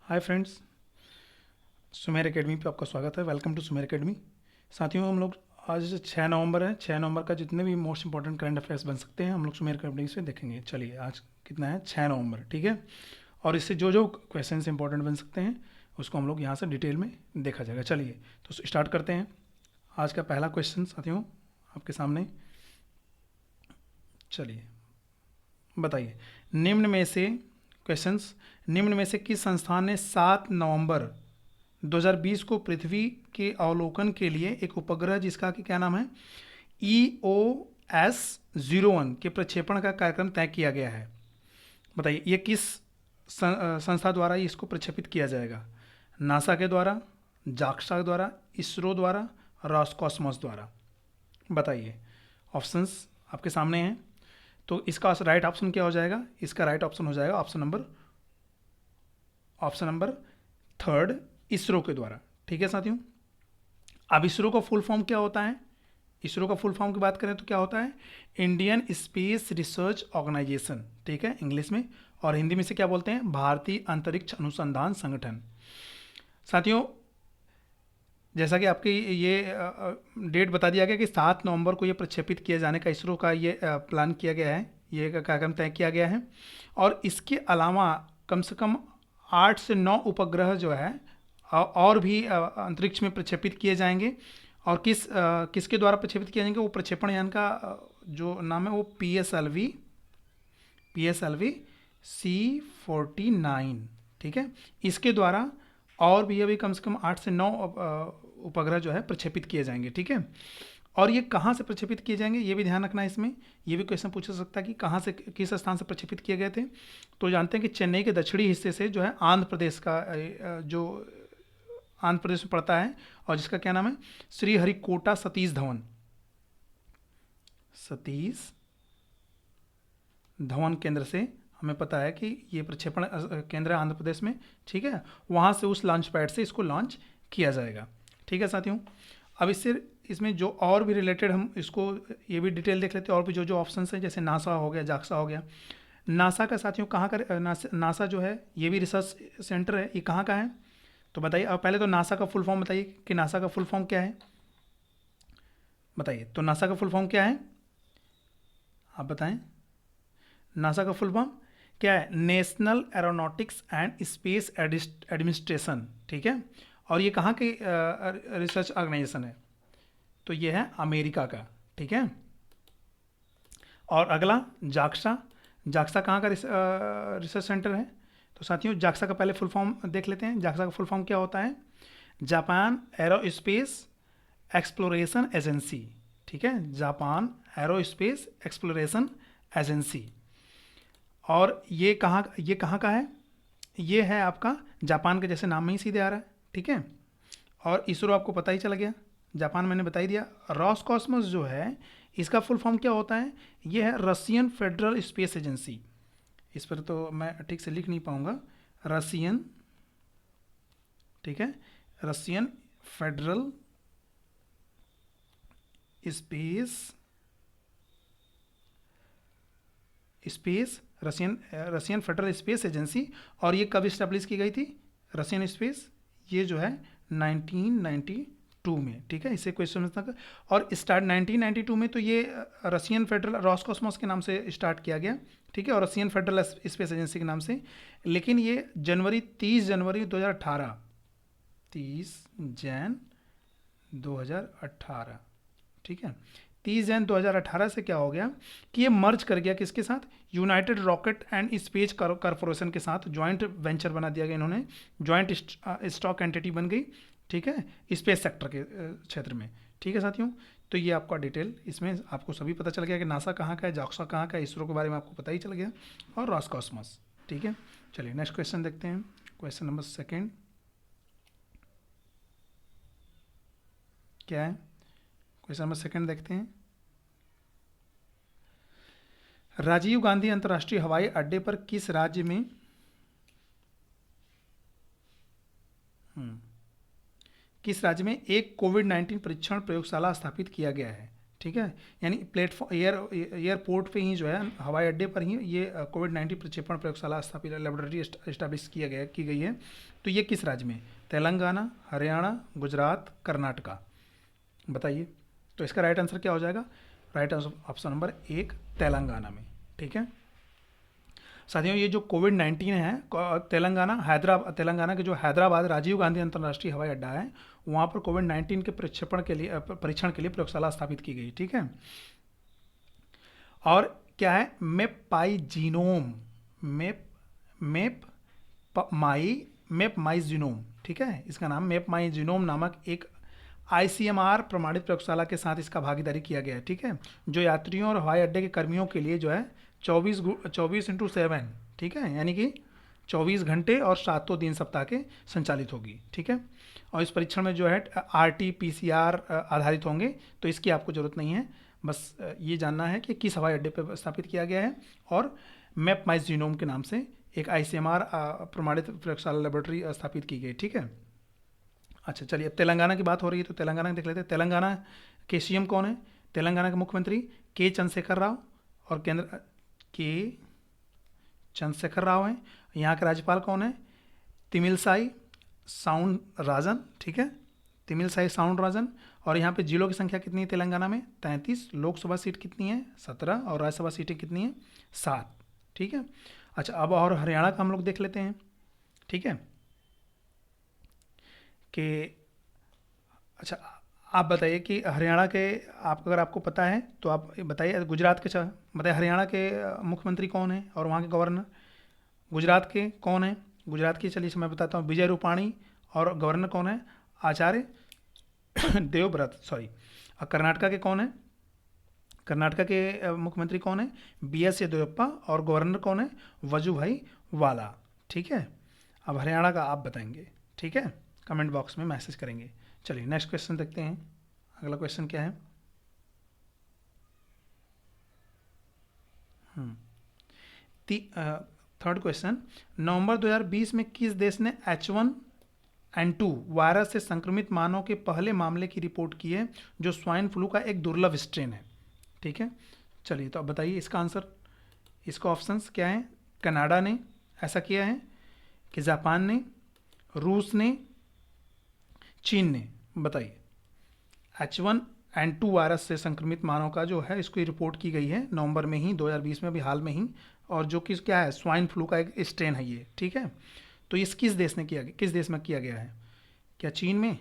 Hi friends, Sumer academy पे आपका स्वागत है। Welcome to Sumer Academy. साथियों, हम लोग आज 6 नवंबर है। 6 नवंबर का जितने भी मोस्ट इंपॉर्टेंट करंट अफेयर्स बन सकते हैं हम लोग सुमेर एकेडमी से देखेंगे। चलिए, आज कितना है? 6 नवंबर, ठीक है। और इससे जो जो क्वेश्चन इंपॉर्टेंट बन सकते हैं उसको हम लोग यहाँ से डिटेल में देखा जाएगा। चलिए तो स्टार्ट करते हैं। आज का पहला क्वेश्चन साथियों आपके सामने। चलिए बताइए, निम्न में से क्वेश्चंस, निम्न में से किस संस्थान ने 7 नवंबर 2020 को पृथ्वी के अवलोकन के लिए एक उपग्रह जिसका कि क्या नाम है EOS-01 के प्रक्षेपण का कार्यक्रम तय किया गया है? बताइए, ये किस संस्था द्वारा इसको प्रक्षेपित किया जाएगा? नासा के द्वारा, जाक्सा के द्वारा, इसरो द्वारा, रॉसकॉस्मोस द्वारा? बताइए, ऑप्शंस आपके सामने हैं। तो इसका राइट ऑप्शन क्या हो जाएगा? इसका राइट ऑप्शन हो जाएगा ऑप्शन नंबर थर्ड, इसरो के द्वारा। ठीक है साथियों। अब इसरो का फुल फॉर्म क्या होता है? इसरो का फुल फॉर्म की बात करें तो क्या होता है? इंडियन स्पेस रिसर्च ऑर्गेनाइजेशन, ठीक है, इंग्लिश में। और हिंदी में से क्या बोलते हैं? भारतीय अंतरिक्ष अनुसंधान संगठन। साथियों, जैसा कि आपकी ये डेट बता दिया गया कि 7 नवंबर को ये प्रक्षेपित किए जाने का इसरो का ये प्लान किया गया है, ये कार्यक्रम तय किया गया है। और इसके अलावा कम से कम 8 से 9 उपग्रह जो है और भी अंतरिक्ष में प्रक्षेपित किए जाएंगे। और किसके द्वारा प्रक्षेपित किए जाएंगे? वो प्रक्षेपण यान का जो नाम है वो PSLV-C49, ठीक है। इसके द्वारा और भी अभी कम से कम 8 से 9 उपग्रह जो है प्रक्षेपित किए जाएंगे, ठीक है। और ये कहाँ से प्रक्षेपित किए जाएंगे ये भी ध्यान रखना है। इसमें ये भी क्वेश्चन पूछा सकता है कि कहाँ से, किस स्थान से प्रक्षेपित किए गए थे। तो जानते हैं कि चेन्नई के दक्षिणी हिस्से से जो है आंध्र प्रदेश का जो आंध्र प्रदेश में पड़ता है और जिसका क्या नाम है? श्रीहरिकोटा सतीश धवन केंद्र से हमें पता है कि ये प्रक्षेपण केंद्र है आंध्र प्रदेश में, ठीक है। वहाँ से उस लॉन्च पैड से इसको लॉन्च किया जाएगा, ठीक है साथियों। अब इसमें जो और भी रिलेटेड हम इसको ये भी डिटेल देख लेते हैं। और भी जो जो ऑप्शन हैं, जैसे नासा हो गया, जाक्सा हो गया। नासा का साथियों कहाँ का? नासा जो है ये भी रिसर्च सेंटर है। ये कहाँ का है? तो बताइए। अब पहले तो नासा का फुल फॉर्म बताइए कि नासा का फुल फॉर्म क्या है। बताइए, तो नासा का फुल फॉर्म क्या है? आप बताएं, नासा का फुल फॉर्म क्या है? National aeronautics and space administration, ठीक है। और ये कहाँ की रिसर्च ऑर्गेनाइजेशन है? तो ये है अमेरिका का, ठीक है। और अगला जाक्सा। जाक्सा कहाँ का रिसर्च सेंटर है? तो साथियों, जाक्सा का पहले फुल फॉर्म देख लेते हैं। जाक्सा का फुल फॉर्म क्या होता है? जापान एरोस्पेस एक्सप्लोरेशन एजेंसी, ठीक है। Japan aerospace exploration agency. और ये कहाँ का है? ये है आपका जापान के जैसे नाम में ही सीधे आ रहा है, ठीक है। और इसरो आपको पता ही चला गया, जापान मैंने बता ही दिया। रॉसकॉस्मोस जो है इसका फुल फॉर्म क्या होता है? ये है रशियन फेडरल स्पेस एजेंसी। इस पर तो मैं ठीक से लिख नहीं पाऊंगा। रशियन, ठीक है, Russian federal space space Russian federal space agency. और ये कब इस्टेब्लिश की गई थी? रशियन स्पेस, ये जो है 1992 में, ठीक है। इससे क्वेश्चन तक। और स्टार्ट 1992 में तो ये रशियन फेडरल रॉसकॉस्मोस के नाम से स्टार्ट किया गया, ठीक है, और रशियन फेडरल स्पेस एजेंसी के नाम से। लेकिन ये 30 जनवरी 2018, 30 जैन 2018, ठीक है। 30 जैन 2018 से क्या हो गया कि ये मर्ज कर गया किसके साथ? United rocket and space corporation के साथ ज्वाइंट वेंचर बना दिया गया इन्होंने। ज्वाइंट स्टॉक एंटिटी बन गई, ठीक है, स्पेस सेक्टर के क्षेत्र में, ठीक है साथियों। तो ये आपका डिटेल, इसमें आपको सभी पता चल गया कि नासा कहाँ का है, जाक्सा कहाँ का है, इसरो के बारे में आपको पता ही चल गया, और रॉसकॉस्मोस, ठीक है। चलिए नेक्स्ट क्वेश्चन देखते हैं। क्वेश्चन नंबर सेकेंड क्या है? क्वेश्चन नंबर सेकेंड देखते हैं। राजीव गांधी अंतर्राष्ट्रीय हवाई अड्डे पर किस राज्य में किस राज्य में एक कोविड-19 परीक्षण प्रयोगशाला स्थापित किया गया है? ठीक है, यानी प्लेटफॉर्म एयरपोर्ट पे ही जो है, हवाई अड्डे पर ही ये कोविड-19 प्रक्षेपण प्रयोगशाला स्थापित लेबोरेटरी इस्टेब्लिश की गई है। तो ये किस राज्य में? तेलंगाना, हरियाणा, गुजरात, कर्नाटका, बताइए। तो इसका राइट आंसर क्या हो जाएगा? Right answer option number 1 Telangana में, ठीक है। साथियों, ये जो कोविड-19 है, तेलंगाना के जो हैदराबाद राजीव गांधी अंतर्राष्ट्रीय हवाई अड्डा है, वहाँ पर कोविड-19 के परीक्षण के लिए प्रयोगशाला स्थापित की गई, ठीक है। और क्या है? मेप माई जीनोम, ठीक है, इसका नाम मेप माई जीनोम नामक एक ICMR प्रमाणित प्रयोगशाला के साथ इसका भागीदारी किया गया है, ठीक है, जो यात्रियों और हवाई अड्डे के कर्मियों के लिए जो है 24/7, ठीक है, यानी कि 24 घंटे और 7 दिन सप्ताह के संचालित होगी, ठीक है। और इस परीक्षण में जो है RT-PCR आधारित होंगे, तो इसकी आपको ज़रूरत नहीं है, बस ये जानना है कि किस हवाई अड्डे पर स्थापित किया गया है, और मैप माई जीनोम के नाम से एक ICMR प्रमाणित प्रयोगशाला लेबोरेटरी स्थापित की गई, ठीक है। अच्छा, चलिए, अब तेलंगाना की बात हो रही है तो तेलंगाना देख लेते हैं। तेलंगाना के CM कौन है? तेलंगाना के मुख्यमंत्री के चंद्रशेखर राव, और के चंद्रशेखर राव हैं। यहाँ के राज्यपाल कौन है? तमिलसाई साउंड राजन, ठीक है, तमिलसाई साउंड राजन। और यहाँ पे जिलों की संख्या कितनी है तेलंगाना में? 33। लोकसभा सीट कितनी है? 17। और राज्यसभा सीटें कितनी हैं? 7, ठीक है। अच्छा, अब और हरियाणा का हम लोग देख लेते हैं, ठीक है, कि अच्छा, आप बताइए कि हरियाणा के, अगर आपको पता है तो आप बताइए। गुजरात के बताइए, हरियाणा के मुख्यमंत्री कौन है और वहाँ के गवर्नर? गुजरात के कौन है? गुजरात की, चलिए मैं बताता हूँ, विजय रूपाणी। और गवर्नर कौन है? आचार्य देवव्रत, सॉरी। और कर्नाटका के कौन है? कर्नाटका के मुख्यमंत्री कौन है? BS येदियुरप्पा। और गवर्नर कौन है? वजुभाई वाला, ठीक है। अब हरियाणा का आप बताएंगे, ठीक है, कमेंट बॉक्स में मैसेज करेंगे। चलिए नेक्स्ट क्वेश्चन देखते हैं। अगला क्वेश्चन क्या है? थर्ड क्वेश्चन, नवंबर 2020 में किस देश ने H1N2 वायरस से संक्रमित मानव के पहले मामले की रिपोर्ट की है, जो स्वाइन फ्लू का एक दुर्लभ स्ट्रेन है, ठीक है। चलिए, तो अब बताइए इसका आंसर। इसका ऑप्शंस क्या है? कनाडा ने ऐसा किया है, कि जापान ने, रूस ने, चीन ने, बताइए। H1N2 वायरस से संक्रमित मानव का जो है, इसकी रिपोर्ट की गई है नवंबर में ही, 2020 में, अभी हाल में ही। और जो कि क्या है? स्वाइन फ्लू का एक स्ट्रेन है ये, ठीक है। तो इस किस देश में किया गया है? क्या चीन में,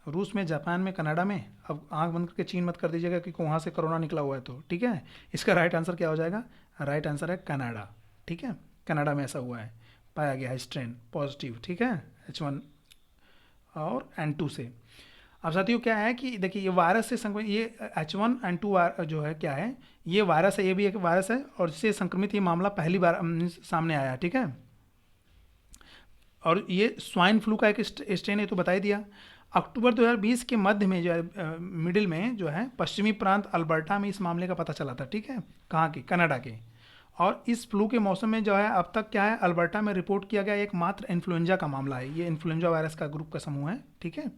रूस में, जापान में, कनाडा में? अब आंख बंद करके चीन मत कर दीजिएगा, क्योंकि वहाँ से कोरोना निकला हुआ है, तो ठीक है। इसका राइट आंसर क्या हो जाएगा? राइट आंसर है कनाडा, ठीक है। कनाडा में ऐसा हुआ है, पाया गया है स्ट्रेन पॉजिटिव, ठीक है, H1 और N2 से। अब साथियों क्या है कि देखिए, ये वायरस से संक्रमित, ये H1N2 जो है, क्या है, ये वायरस है, ये भी एक वायरस है, और इससे संक्रमित ये मामला पहली बार सामने आया, ठीक है। और ये स्वाइन फ्लू का एक स्ट्रेन है, तो बता ही दिया। अक्टूबर 2020 के मध्य में जो है, मिडिल में जो है, पश्चिमी प्रांत अल्बर्टा में इस मामले का पता चला था, ठीक है। कहाँ के? कनाडा के। और इस फ्लू के मौसम में जो है, अब तक क्या है, अल्बर्टा में रिपोर्ट किया गया एकमात्र इन्फ्लुएंजा का मामला है। ये इन्फ्लुएंजा वायरस का ग्रुप का समूह है, ठीक है।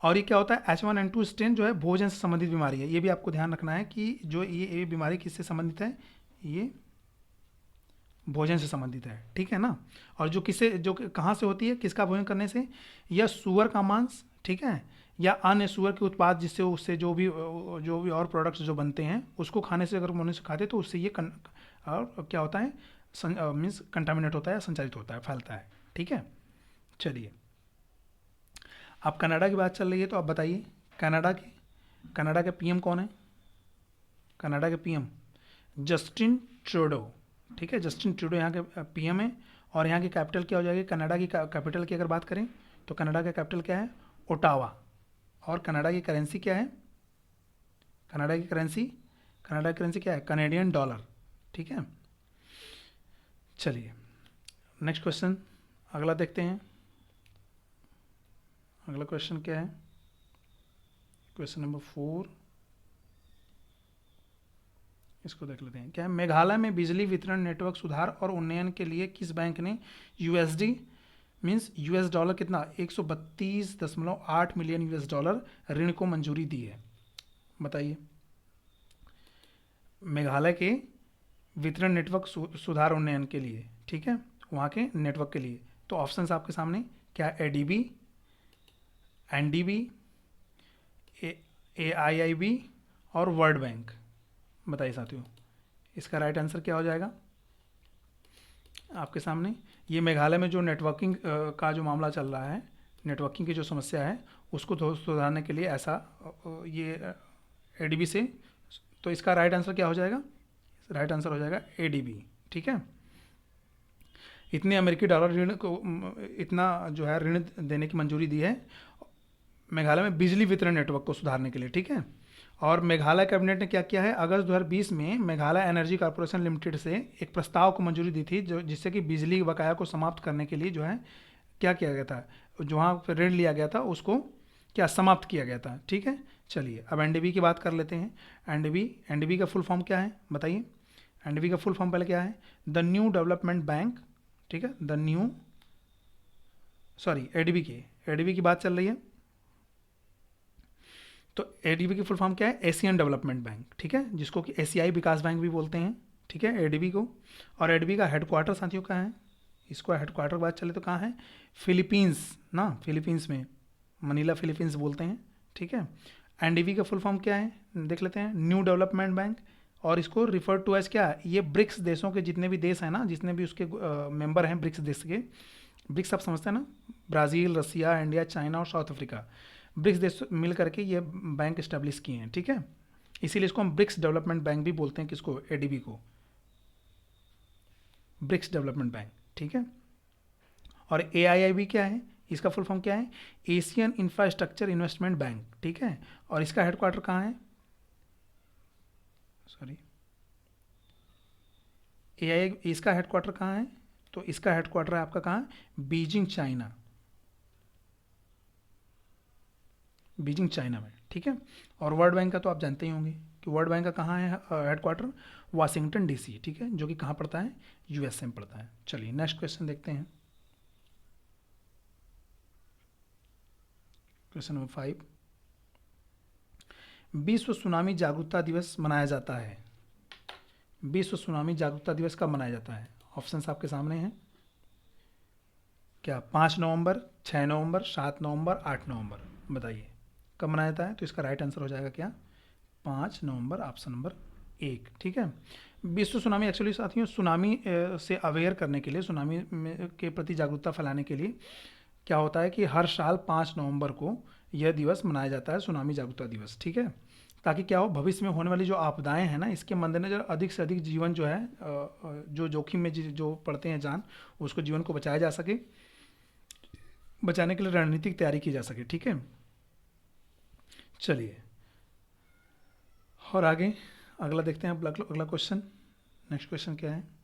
और ये क्या होता है? H1N2 स्ट्रेन जो है, भोजन से संबंधित बीमारी है। ये भी आपको ध्यान रखना है कि जो ये बीमारी किससे संबंधित है? ये भोजन से संबंधित है, ठीक है ना। और जो कहाँ से होती है? किसका भोजन करने से? या सूअर का मांस, ठीक है, या अन्य सूअर के उत्पाद, जिससे उससे जो भी और प्रोडक्ट्स जो बनते हैं, उसको खाने से, अगर मनुष्य खाते तो उससे ये और क्या होता है? मीन्स कंटामिनेट होता है, संचालित होता है, फैलता है, ठीक है। चलिए, अब कनाडा की बात चल रही है, तो आप बताइए, कनाडा के PM कौन है? कनाडा के PM जस्टिन ट्रूडो, ठीक है। जस्टिन ट्रूडो यहाँ के PM है। और यहाँ की कैपिटल क्या हो जाएगी? कनाडा की कैपिटल की अगर बात करें तो कनाडा का कैपिटल क्या है? ओटावा। और कनाडा की करेंसी क्या है? कनाडा की करेंसी क्या है? कनेडियन डॉलर, ठीक है। चलिए नेक्स्ट क्वेश्चन, अगला देखते हैं। अगला क्वेश्चन क्या है? क्वेश्चन नंबर 4, इसको देख लेते हैं। क्या है? मेघालय में बिजली वितरण नेटवर्क सुधार और उन्नयन के लिए किस बैंक ने USD मीन्स US डॉलर कितना? 132.8 मिलियन US डॉलर ऋण को मंजूरी दी है, बताइए। मेघालय के वितरण नेटवर्क सुधार उन्नयन के लिए, ठीक है, वहाँ के नेटवर्क के लिए। तो ऑप्शंस आपके सामने क्या है? एडीबी, एनडीबी, एआईआईबी और वर्ल्ड बैंक। बताइए साथियों, इसका राइट आंसर क्या हो जाएगा आपके सामने? ये मेघालय में जो नेटवर्किंग का जो मामला चल रहा है, नेटवर्किंग की जो समस्या है, उसको सुधारने के लिए ऐसा ये एडीबी से, तो इसका राइट आंसर क्या हो जाएगा? राइट आंसर हो जाएगा एडीबी, ठीक है। इतने अमेरिकी डॉलर ऋण को इतना जो है ऋण देने की मंजूरी दी है मेघालय में बिजली वितरण नेटवर्क को सुधारने के लिए, ठीक है। और मेघालय कैबिनेट ने क्या किया है? अगस्त 2020 में मेघालय एनर्जी कॉर्पोरेशन लिमिटेड से एक प्रस्ताव को मंजूरी दी थी, जो जिससे कि बिजली बकाया को समाप्त करने के लिए जो है क्या किया गया था, जो वहाँ पर ऋण लिया गया था उसको क्या समाप्त किया गया था, ठीक है। चलिए अब एनडीबी की बात कर लेते हैं। एनडीबी, एनडीबी का फुल फॉर्म क्या है बताइए? एनडीबी का फुल फॉर्म पहले क्या है? द न्यू डेवलपमेंट बैंक, ठीक है। द न्यू, सॉरी एडीबी की बात चल रही है। तो एडीबी की फुल फॉर्म क्या है? एशियन डेवलपमेंट बैंक, ठीक है, जिसको कि एशियाई विकास बैंक भी बोलते हैं, ठीक है, एडीबी को। और एडीबी का हेडक्वार्टर साथियों कहाँ है? इसको हेडक्वार्टर की बात चले तो कहाँ है? फिलीपींस ना, फिलीपींस में, मनीला फिलीपींस बोलते हैं, ठीक है। एनडीबी का फुल फॉर्म क्या है देख लेते हैं, न्यू डेवलपमेंट बैंक। और इसको रिफर टू एज क्या है? ये ब्रिक्स देशों के जितने भी देश हैं ना, जितने भी उसके मेंबर हैं ब्रिक्स देश के, ब्रिक्स आप समझते हैं ना, ब्राज़ील, रसिया, इंडिया, चाइना और साउथ अफ्रीका, ब्रिक्स देश मिल करके ये बैंक इस्टेब्लिश किए हैं, ठीक है। इसीलिए इसको हम ब्रिक्स डेवलपमेंट बैंक भी बोलते हैं, किसको? एडीबी को, ब्रिक्स डेवलपमेंट बैंक, ठीक है। और एआईआईबी क्या है? इसका फुल फॉर्म क्या है? एशियन इंफ्रास्ट्रक्चर इन्वेस्टमेंट बैंक, ठीक है। और इसका हेडक्वार्टर कहाँ है? सॉरी, एआई इसका हेडक्वार्टर कहाँ है? तो इसका हेडक्वार्टर है आपका कहाँ? बीजिंग, चाइना, बीजिंग चाइना में, ठीक है। और वर्ल्ड बैंक का तो आप जानते ही होंगे कि वर्ल्ड बैंक का कहाँ है हेडक्वार्टर? वाशिंगटन डीसी, ठीक है, जो कि कहाँ पड़ता है? यूएसए में पड़ता है। चलिए नेक्स्ट क्वेश्चन देखते हैं। क्वेश्चन नंबर 5, विश्व सुनामी जागरूकता दिवस मनाया जाता है। विश्व सुनामी जागरूकता दिवस कब मनाया जाता है? ऑप्शंस आपके सामने हैं। क्या 5 नवंबर, 6 नवंबर, 7 नवंबर, 8 नवंबर? बताइए कब मनाया जाता है? तो इसका राइट आंसर हो जाएगा क्या? 5 नवंबर, ऑप्शन नंबर 1, ठीक है। विश्व सुनामी एक्चुअली साथियों सुनामी से अवेयर करने के लिए, सुनामी के प्रति जागरूकता फैलाने के लिए क्या होता है कि हर साल 5 नवंबर को यह दिवस मनाया जाता है, सुनामी जागरूकता दिवस, ठीक है। ताकि क्या हो, भविष्य में होने वाली जो आपदाएं हैं ना, इसके मद्देनजर अधिक से अधिक जीवन जो है जो जोखिम में जो पड़ते हैं जान, उसको जीवन को बचाया जा सके, बचाने के लिए रणनीतिक तैयारी की जा सके, ठीक है। चलिए और आगे अगला देखते हैं, अगला क्वेश्चन। नेक्स्ट क्वेश्चन क्या है?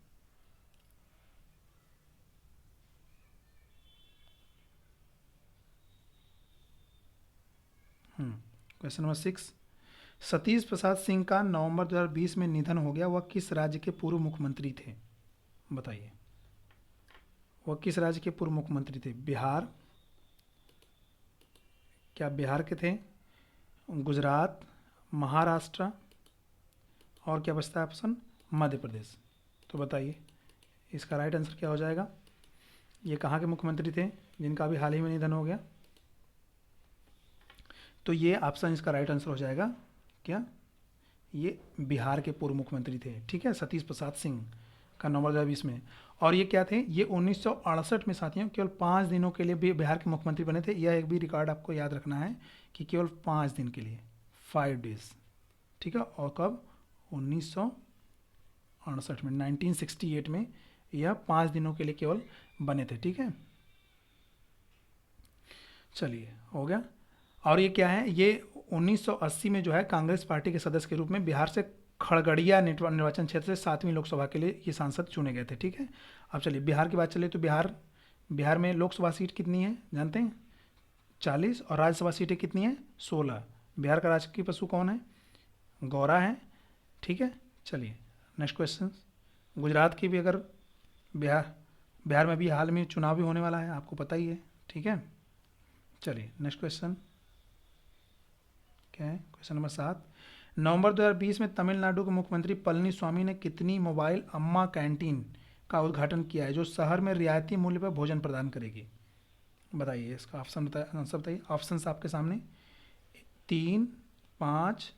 क्वेश्चन नंबर 6, सतीश प्रसाद सिंह का नवंबर 2020 में निधन हो गया, वह किस राज्य के पूर्व मुख्यमंत्री थे? बताइए वह किस राज्य के पूर्व मुख्यमंत्री थे? बिहार, क्या बिहार के थे? गुजरात, महाराष्ट्र, और क्या बचता है ऑप्शन? मध्य प्रदेश। तो बताइए इसका राइट आंसर क्या हो जाएगा? ये कहाँ के मुख्यमंत्री थे जिनका अभी हाल ही में निधन हो गया? तो ये ऑप्शन इसका राइट आंसर हो जाएगा क्या? ये बिहार के पूर्व मुख्यमंत्री थे, ठीक है, सतीश प्रसाद सिंह का नवंबर 2020 में। और ये क्या थे? ये 1968 में साथियों केवल 5 दिनों के लिए भी बिहार के मुख्यमंत्री बने थे। यह एक भी रिकॉर्ड आपको याद रखना है कि केवल 5 दिन के लिए, 5 डेज, ठीक है। और कब? 1968 में, 1968 में यह 5 दिनों के लिए केवल बने थे, ठीक है। चलिए हो गया। और ये क्या है? ये 1980 में जो है कांग्रेस पार्टी के सदस्य के रूप में बिहार से खड़गड़िया निर्वाचन क्षेत्र से 7वीं लोकसभा के लिए ये सांसद चुने गए थे, ठीक है। अब चलिए बिहार की बात चले तो बिहार में लोकसभा सीट कितनी है जानते हैं? 40। और राज्यसभा सीटें कितनी हैं? 16। बिहार का राजकीय पशु कौन है? गौरा है, ठीक है। चलिए नेक्स्ट क्वेश्चन। गुजरात की भी अगर बिहार में भी हाल में चुनाव भी होने वाला है, आपको पता ही है, ठीक है। चलिए नेक्स्ट क्वेश्चन क्या है क्वेश्चन नंबर 7, नवंबर 2020 में तमिलनाडु के मुख्यमंत्री पलनीस्वामी ने कितनी मोबाइल अम्मा कैंटीन का उद्घाटन किया है जो शहर में रियायती मूल्य पर भोजन प्रदान करेगी? बताइए इसका ऑप्शन आंसर बताइए। ऑप्शन आपके सामने 3, 5,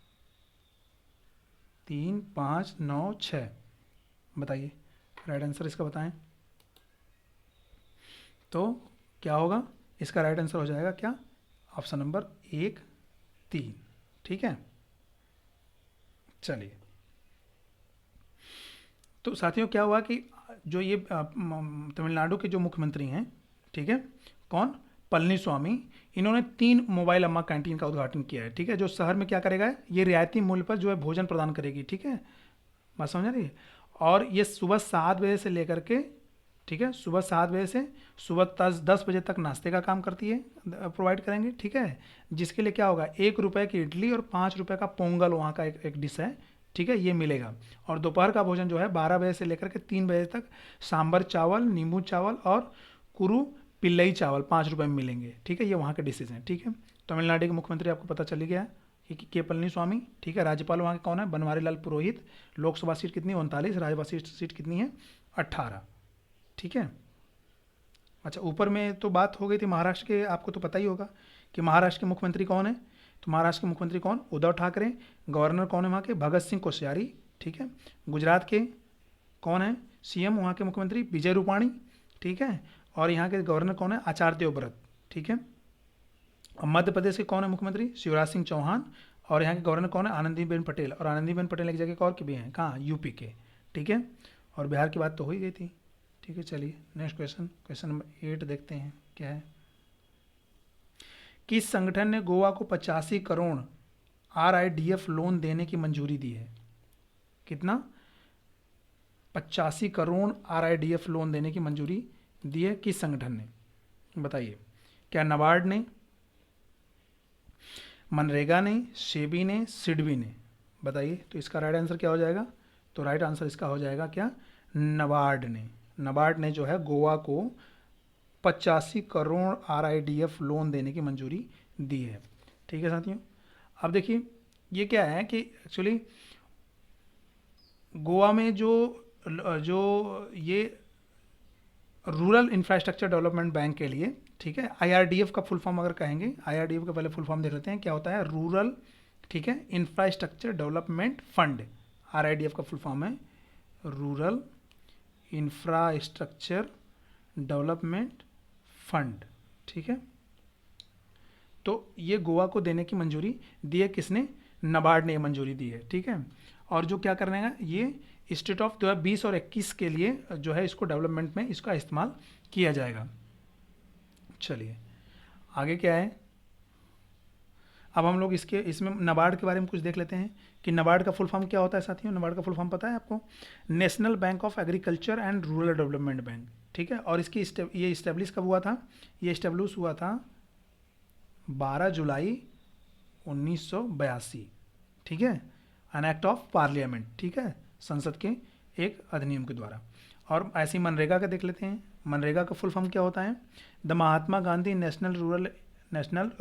3, 5, 9, 6। बताइए राइट आंसर इसका बताएं। तो क्या होगा इसका राइट आंसर हो जाएगा क्या? Option number 1, 3। ठीक है, चलिए। तो साथियों क्या हुआ कि जो ये तमिलनाडु के जो मुख्यमंत्री हैं, ठीक है, कौन? पलनीस्वामी, इन्होंने 3 मोबाइल अम्मा कैंटीन का उद्घाटन किया है, ठीक है, जो शहर में क्या करेगा, ये रियायती मूल्य पर जो है भोजन प्रदान करेगी। ठीक है, बात समझ आ रही है? और ये सुबह 7 बजे से लेकर के, ठीक है, सुबह 7 बजे से सुबह 10 बजे तक नाश्ते का काम करती है, प्रोवाइड करेंगे। ठीक है, जिसके लिए क्या होगा, 1 रुपये की इडली और 5 रुपये का पोंगल वहाँ का एक डिश है। ठीक है, ये मिलेगा। और दोपहर का भोजन जो है 12 बजे से लेकर के 3 बजे तक सांभर चावल, नींबू चावल और कुरु पिल्लई चावल 5 रुपये में मिलेंगे। ठीक है, ये वहाँ के डिशेज हैं। ठीक है, तमिलनाडु के मुख्यमंत्री आपको पता चल गया कि के पलनीस्वामी। ठीक है, राज्यपाल वहाँ के कौन है? बनवारी लाल पुरोहित। लोकसभा सीट कितनी? 39। राज्यसभा सीट कितनी है? 18। ठीक है, अच्छा, ऊपर में तो बात हो गई थी महाराष्ट्र के, आपको तो पता ही होगा कि महाराष्ट्र के मुख्यमंत्री कौन है। तो महाराष्ट्र के मुख्यमंत्री कौन? उद्धव ठाकरे। गवर्नर कौन है वहाँ के? भगत सिंह कोश्यारी। ठीक है, गुजरात के कौन है सीएम? वहाँ के मुख्यमंत्री विजय रूपाणी। ठीक है, और यहाँ के गवर्नर कौन है? आचार्य देवव्रत। ठीक है, और मध्य प्रदेश के कौन है मुख्यमंत्री? शिवराज सिंह चौहान। और यहाँ के गवर्नर कौन है? आनंदीबेन पटेल। और आनंदीबेन पटेल एक जगह और के भी हैं, कहाँ? यूपी के। ठीक है, और बिहार की बात तो हो ही गई थी। ठीक है, चलिए नेक्स्ट क्वेश्चन, क्वेश्चन नंबर 8 देखते हैं क्या है। किस संगठन ने गोवा को 85 करोड़ RIDF लोन देने की मंजूरी दी है? कितना? 85 करोड़ RIDF लोन देने की मंजूरी दी है किस संगठन ने? बताइए, क्या नाबार्ड ने, मनरेगा ने, सेबी ने, सिडबी ने? बताइए, तो इसका राइट आंसर क्या हो जाएगा? तो राइट आंसर इसका हो जाएगा क्या? नाबार्ड ने। नाबार्ड ने जो है गोवा को 85 करोड़ RIDF लोन देने की मंजूरी दी है। ठीक है साथियों, अब देखिए ये क्या है कि एक्चुअली गोवा में जो ये रूरल इंफ्रास्ट्रक्चर डेवलपमेंट बैंक के लिए, ठीक है, IRDF का फुल फॉर्म अगर कहेंगे, IRDF का पहले फुल फॉर्म देख लेते हैं क्या होता है, रूरल, ठीक है, इंफ्रास्ट्रक्चर डेवलपमेंट फंड। RIDF का फुल फॉर्म है रूरल इंफ्रास्ट्रक्चर डेवलपमेंट फंड। ठीक है, तो ये गोवा को देने की मंजूरी दी है किसने? नाबार्ड ने ये मंजूरी दी है। ठीक है, और जो क्या करने का, ये स्टेट ऑफ 2020 और 21 के लिए जो है इसको डेवलपमेंट में इसका इस्तेमाल किया जाएगा। चलिए आगे क्या है, अब हम लोग इसमें नाबार्ड के बारे में कुछ देख लेते हैं कि नाबार्ड का फुल फॉर्म क्या होता है साथियों। नाबार्ड का फुल फॉर्म पता है आपको? National bank of agriculture and rural development bank. ठीक है, और इसकी ये इस्टेब्लिश कब हुआ था? ये इस्टेब्लिश हुआ था 12 जुलाई 1982। ठीक है, एन एक्ट ऑफ पार्लियामेंट। ठीक है, संसद के एक अधिनियम के द्वारा। और ऐसे ही मनरेगा का देख लेते हैं। मनरेगा का फुल फॉर्म क्या होता है? The Mahatma Gandhi national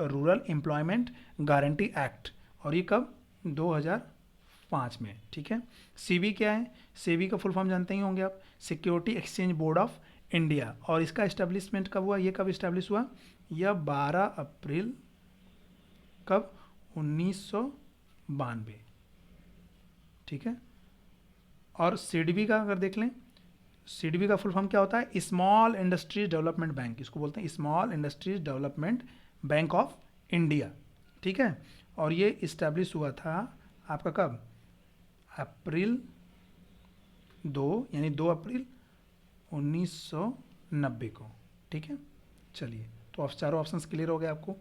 rural employment guarantee act. और ये कब? 2005 में। ठीक है, सीबी क्या है? सीबी का फुल फॉर्म जानते ही होंगे आप, security exchange board of India. और इसका इस्टेब्लिशमेंट कब हुआ? ये कब इस्टेब्लिश हुआ? यह 12 अप्रैल कब? 1992। ठीक है, और सिडबी का अगर देख लें, सिडबी का फुल फॉर्म क्या होता है? Small industries development bank. इसको बोलते हैं small industries development bank of India. ठीक है, और ये इस्टेब्लिश हुआ था आपका कब? अप्रैल 2 यानी 2 अप्रैल 1990 को। ठीक है, चलिए तो अब चारों ऑप्शंस क्लियर हो गए आपको।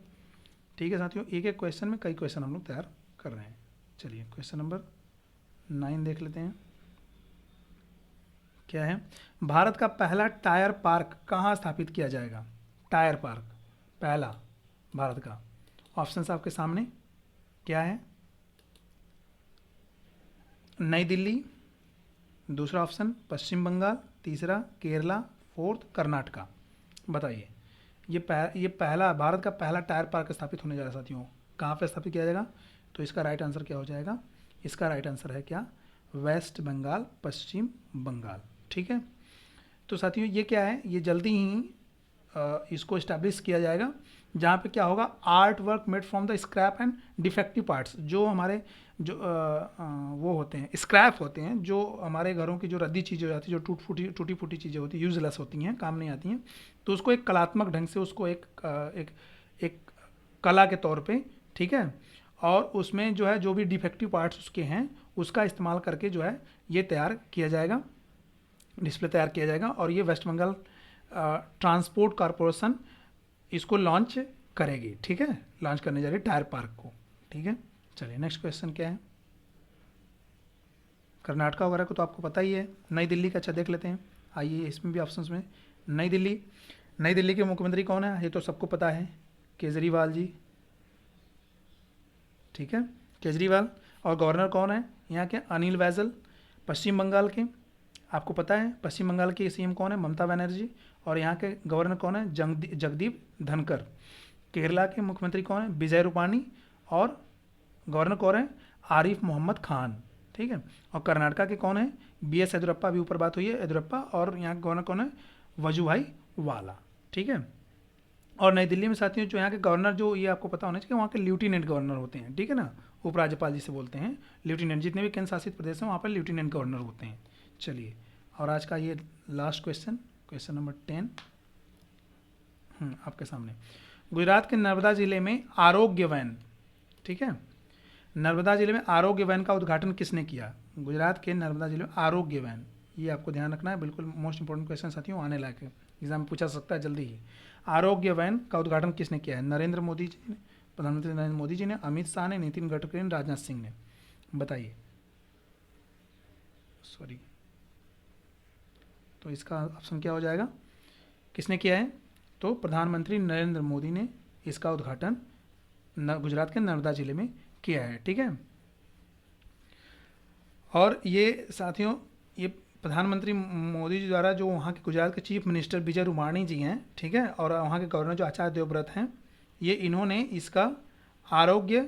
ठीक है साथियों, एक एक क्वेश्चन में कई क्वेश्चन हम लोग तैयार कर रहे हैं। चलिए क्वेश्चन नंबर 9 देख लेते हैं क्या है। भारत का पहला टायर पार्क कहाँ स्थापित किया जाएगा? टायर पार्क पहला भारत का। ऑप्शंस आपके सामने क्या है? नई दिल्ली, दूसरा ऑप्शन पश्चिम बंगाल, तीसरा केरला, फोर्थ कर्नाटका। बताइए, ये पहला भारत का पहला टायर पार्क स्थापित होने जा रहा है साथियों। कहाँ पे स्थापित किया जाएगा? तो इसका राइट आंसर क्या हो जाएगा? इसका राइट आंसर है क्या? वेस्ट बंगाल, पश्चिम बंगाल। ठीक है, तो साथियों ये क्या है, ये जल्दी ही इसको इस्टेब्लिश किया जाएगा, जहाँ पे क्या होगा, art work made from the scrap and defective parts, जो हमारे जो वो होते हैं, स्क्रैप होते हैं, जो हमारे घरों की जो रद्दी चीज़ें हो जाती है, जो टूटी फूटी चीज़ें होती हैं, यूजलेस होती हैं, काम नहीं आती हैं, तो उसको एक कलात्मक ढंग से उसको एक कला के तौर पे, ठीक है, और उसमें जो है जो भी डिफेक्टिव पार्ट्स उसके हैं उसका इस्तेमाल करके जो है ये तैयार किया जाएगा, डिस्प्ले तैयार किया जाएगा, और ये वेस्ट बंगाल ट्रांसपोर्ट कॉरपोरेशन इसको लॉन्च करेगी। ठीक है, लॉन्च करने जा रही है टायर पार्क को। ठीक है, चलिए नेक्स्ट क्वेश्चन क्या है? कर्नाटका वगैरह को तो आपको पता ही है। नई दिल्ली का अच्छा देख लेते हैं, आइए इसमें भी ऑप्शंस में। नई दिल्ली के मुख्यमंत्री कौन है? ये तो सबको पता है, केजरीवाल जी। ठीक है, केजरीवाल। और गवर्नर कौन है यहाँ के? अनिल बैजल। पश्चिम बंगाल के आपको पता है, पश्चिम बंगाल के सीएम कौन है? ममता बनर्जी। और यहाँ के गवर्नर कौन है? जगदीप धनखड़। केरला के मुख्यमंत्री कौन है? विजय रूपाणी। और गवर्नर कौन है? आरिफ मोहम्मद खान। ठीक है, और कर्नाटका के कौन है? BS येदियुरप्पा, अभी ऊपर बात हुई है, येदियुरप्पा। और यहाँ के गवर्नर कौन है? वजुभाई वाला। ठीक है, और नई दिल्ली में साथियों जो यहाँ के गवर्नर, जो ये आपको पता होना चाहिए, वहाँ के लेफ्टिनेंट गवर्नर होते हैं। ठीक है ना, उपराज्यपाल जिसे बोलते हैं, लेफ्टिनेंट। जितने भी केंद्र शासित प्रदेश हैं वहाँ पर लेफ्टिनेंट गवर्नर होते हैं। चलिए, और आज का ये लास्ट क्वेश्चन नंबर 10 आपके सामने। गुजरात के नर्मदा जिले में आरोग्य वैन, ठीक है, नर्मदा जिले में आरोग्य वैन का उद्घाटन किसने किया? गुजरात के नर्मदा जिले में आरोग्य वैन, ये आपको ध्यान रखना है, बिल्कुल मोस्ट इंपॉर्टेंट क्वेश्चन साथियों, आने लायक है, एग्जाम में पूछा सकता है जल्दी ही। आरोग्य वैन का उद्घाटन किसने किया है? नरेंद्र मोदी जी ने, प्रधानमंत्री नरेंद्र मोदी जी ने, अमित शाह ने, नितिन गडकरी ने, राजनाथ सिंह ने। बताइए। सॉरी, तो इसका ऑप्शन क्या हो जाएगा? किसने किया है? तो प्रधानमंत्री नरेंद्र मोदी ने इसका उद्घाटन गुजरात के नर्मदा जिले में किया है। ठीक है, और ये साथियों, ये प्रधानमंत्री मोदी जी द्वारा, जो वहाँ के गुजरात के चीफ मिनिस्टर विजय रूपाणी जी हैं, ठीक है, और वहाँ के गवर्नर जो आचार्य देवव्रत हैं, ये इन्होंने इसका Arogya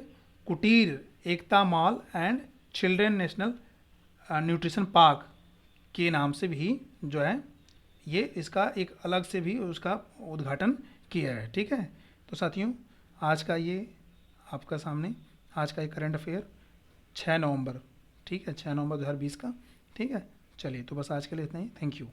Kutir Ekta mall and children national nutrition park के नाम से भी जो है ये इसका एक अलग से भी उसका उद्घाटन किया है। ठीक है, तो साथियों आज का ये आपका सामने आज का एक करंट अफेयर 6 नवंबर, ठीक है, 6 नवंबर 2020 का। ठीक है, चलिए, तो बस आज के लिए इतना ही। Thank you.